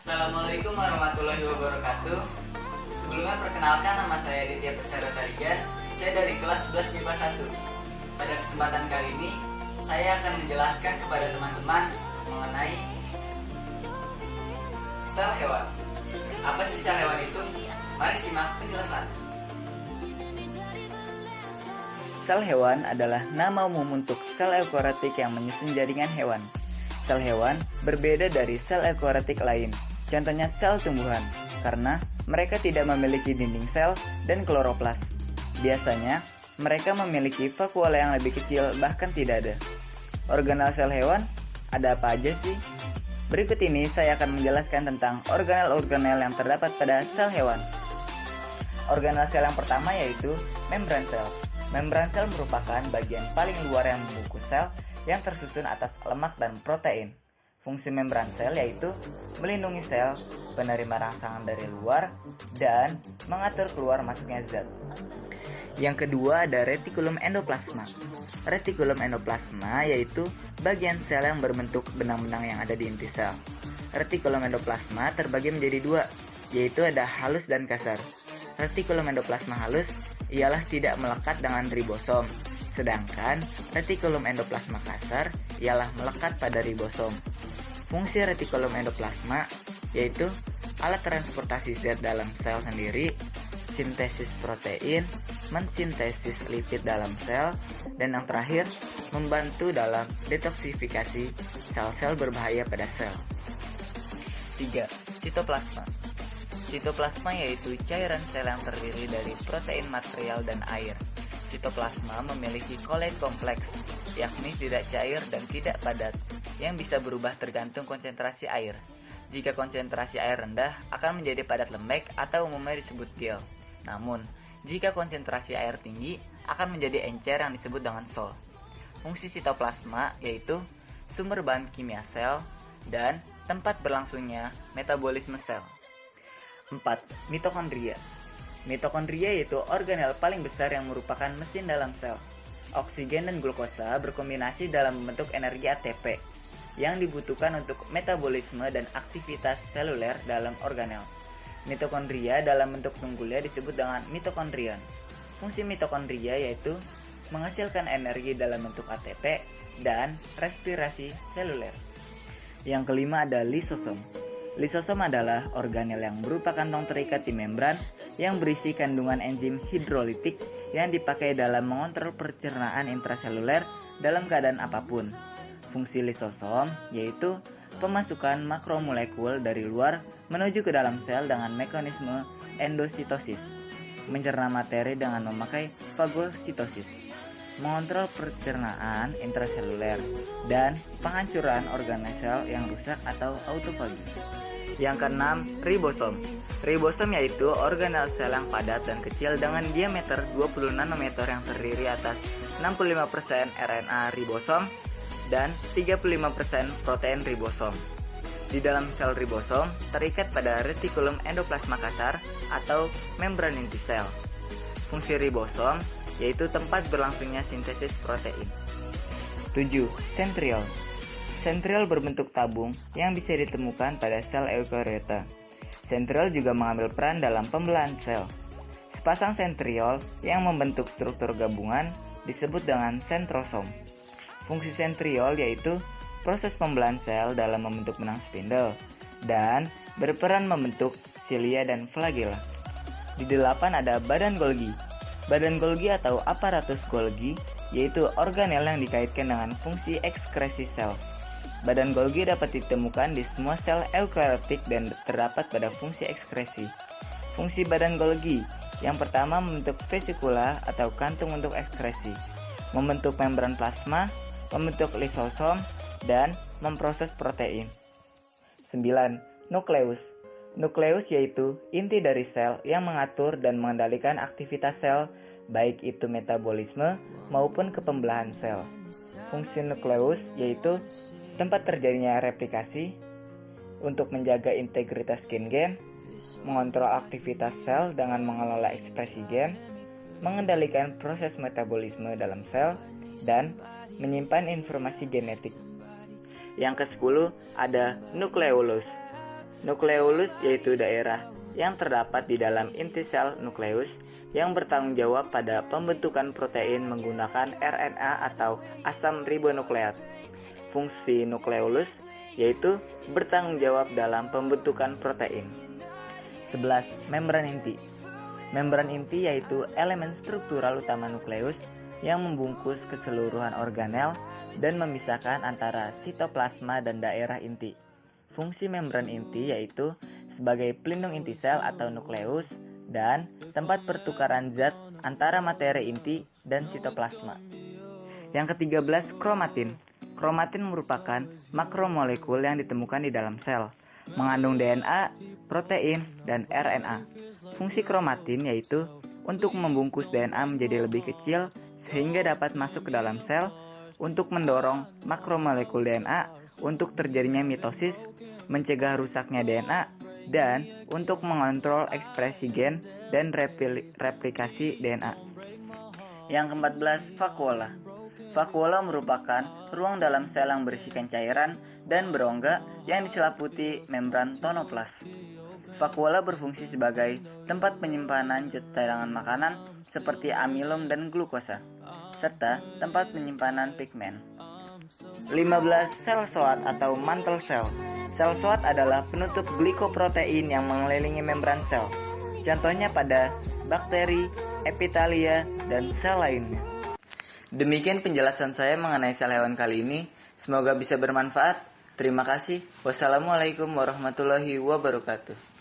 Assalamualaikum warahmatullahi wabarakatuh. Sebelumnya perkenalkan, nama saya Ditya Persarataria. Saya dari kelas 11 MIPA 1. Pada kesempatan kali ini, saya akan menjelaskan kepada teman-teman mengenai sel hewan. Apa sih sel hewan itu? Mari simak penjelasan. Sel hewan adalah nama umum untuk sel eukariotik yang menyusun jaringan hewan. Sel hewan berbeda dari sel eukariotik lain, contohnya sel tumbuhan, karena mereka tidak memiliki dinding sel dan kloroplas. Biasanya, mereka memiliki vakuola yang lebih kecil, bahkan tidak ada. Organel sel hewan, ada apa aja sih? Berikut ini saya akan menjelaskan tentang organel-organel yang terdapat pada sel hewan. Organel sel yang pertama yaitu membran sel. Membran sel merupakan bagian paling luar yang membungkus sel yang tersusun atas lemak dan protein. Fungsi membran sel yaitu melindungi sel, menerima rangsangan dari luar, dan mengatur keluar masuknya zat. Yang kedua ada retikulum endoplasma. Retikulum endoplasma yaitu bagian sel yang berbentuk benang-benang yang ada di inti sel. Retikulum endoplasma terbagi menjadi dua, yaitu ada halus dan kasar. Retikulum endoplasma halus ialah tidak melekat dengan ribosom, sedangkan retikulum endoplasma kasar ialah melekat pada ribosom. Fungsi retikulum endoplasma yaitu alat transportasi zat dalam sel sendiri, sintesis protein, mensintesis lipid dalam sel, dan yang terakhir membantu dalam detoksifikasi sel-sel berbahaya pada sel. 3. Sitoplasma. Sitoplasma yaitu cairan sel yang terdiri dari protein material dan air. Sitoplasma memiliki kolet kompleks, yakni tidak cair dan tidak padat, yang bisa berubah tergantung konsentrasi air. Jika konsentrasi air rendah, akan menjadi padat lembek atau umumnya disebut gel. Namun, jika konsentrasi air tinggi, akan menjadi encer yang disebut dengan sol. Fungsi sitoplasma yaitu sumber bahan kimia sel dan tempat berlangsungnya metabolisme sel. 4. Mitokondria. Mitokondria yaitu organel paling besar yang merupakan mesin dalam sel. Oksigen dan glukosa berkombinasi dalam membentuk energi ATP yang dibutuhkan untuk metabolisme dan aktivitas seluler dalam organel. Mitokondria dalam bentuk tunggulnya disebut dengan mitokondrion. Fungsi mitokondria yaitu menghasilkan energi dalam bentuk ATP dan respirasi seluler. Yang kelima ada lisosom. Lisosom adalah organel yang berupa kantong terikat di membran yang berisi kandungan enzim hidrolitik yang dipakai dalam mengontrol pencernaan intraseluler dalam keadaan apapun. Fungsi lisosom yaitu pemasukan makromolekul dari luar menuju ke dalam sel dengan mekanisme endositosis, mencerna materi dengan memakai fagositosis, mengontrol pencernaan intraseluler, dan penghancuran organel sel yang rusak atau autofagi. Yang keenam, ribosom. Ribosom yaitu organel sel yang padat dan kecil dengan diameter 20 nanometer yang terdiri atas 65% RNA ribosom dan 35% protein ribosom. Di dalam sel ribosom terikat pada retikulum endoplasma kasar atau membran inti sel. Fungsi ribosom yaitu tempat berlangsungnya sintesis protein. 7. Sentriol. Sentriol berbentuk tabung yang bisa ditemukan pada sel eukariota. Sentriol juga mengambil peran dalam pembelahan sel. Sepasang sentriol yang membentuk struktur gabungan disebut dengan sentrosom. Fungsi sentriol yaitu proses pembelahan sel dalam membentuk benang spindle dan berperan membentuk silia dan flagella. Di 8 ada badan Golgi. Badan Golgi atau aparatus Golgi yaitu organel yang dikaitkan dengan fungsi ekskresi sel. Badan Golgi dapat ditemukan di semua sel eukariotik dan terdapat pada fungsi ekskresi. Fungsi badan Golgi yang pertama membentuk vesikula atau kantung untuk ekskresi, membentuk membran plasma, membentuk lisosom, dan memproses protein. 9. Nukleus. Nukleus yaitu inti dari sel yang mengatur dan mengendalikan aktivitas sel, baik itu metabolisme maupun kepembelahan sel. Fungsi nukleus yaitu tempat terjadinya replikasi, untuk menjaga integritas gen-gen, mengontrol aktivitas sel dengan mengelola ekspresi gen, mengendalikan proses metabolisme dalam sel, dan menyimpan informasi genetik. Yang ke-10 ada nukleolus. Nukleolus yaitu daerah yang terdapat di dalam inti sel nukleus yang bertanggung jawab pada pembentukan protein menggunakan RNA atau asam ribonukleat. Fungsi nukleolus yaitu bertanggung jawab dalam pembentukan protein. 11. Membran inti. Membran inti yaitu elemen struktural utama nukleus yang membungkus keseluruhan organel dan memisahkan antara sitoplasma dan daerah inti. Fungsi membran inti yaitu sebagai pelindung inti sel atau nukleus dan tempat pertukaran zat antara materi inti dan sitoplasma. Yang ke-13, kromatin. Kromatin merupakan makromolekul yang ditemukan di dalam sel, mengandung DNA, protein, dan RNA. Fungsi kromatin yaitu untuk membungkus DNA menjadi lebih kecil sehingga dapat masuk ke dalam sel untuk mendorong makromolekul DNA untuk terjadinya mitosis, mencegah rusaknya DNA, dan untuk mengontrol ekspresi gen dan replikasi DNA. Yang ke-14, vakuola. Vakuola merupakan ruang dalam sel yang berisikan cairan dan berongga yang diselimuti membran tonoplas. Vakuola berfungsi sebagai tempat penyimpanan cadangan makanan seperti amilum dan glukosa, serta tempat penyimpanan pigmen. 15. Sel SOAT atau mantel sel. Sel SOAT adalah penutup glikoprotein yang mengelilingi membran sel. Contohnya pada bakteri, epitelia, dan sel lainnya. Demikian penjelasan saya mengenai sel hewan kali ini. Semoga bisa bermanfaat. Terima kasih. Wassalamualaikum warahmatullahi wabarakatuh.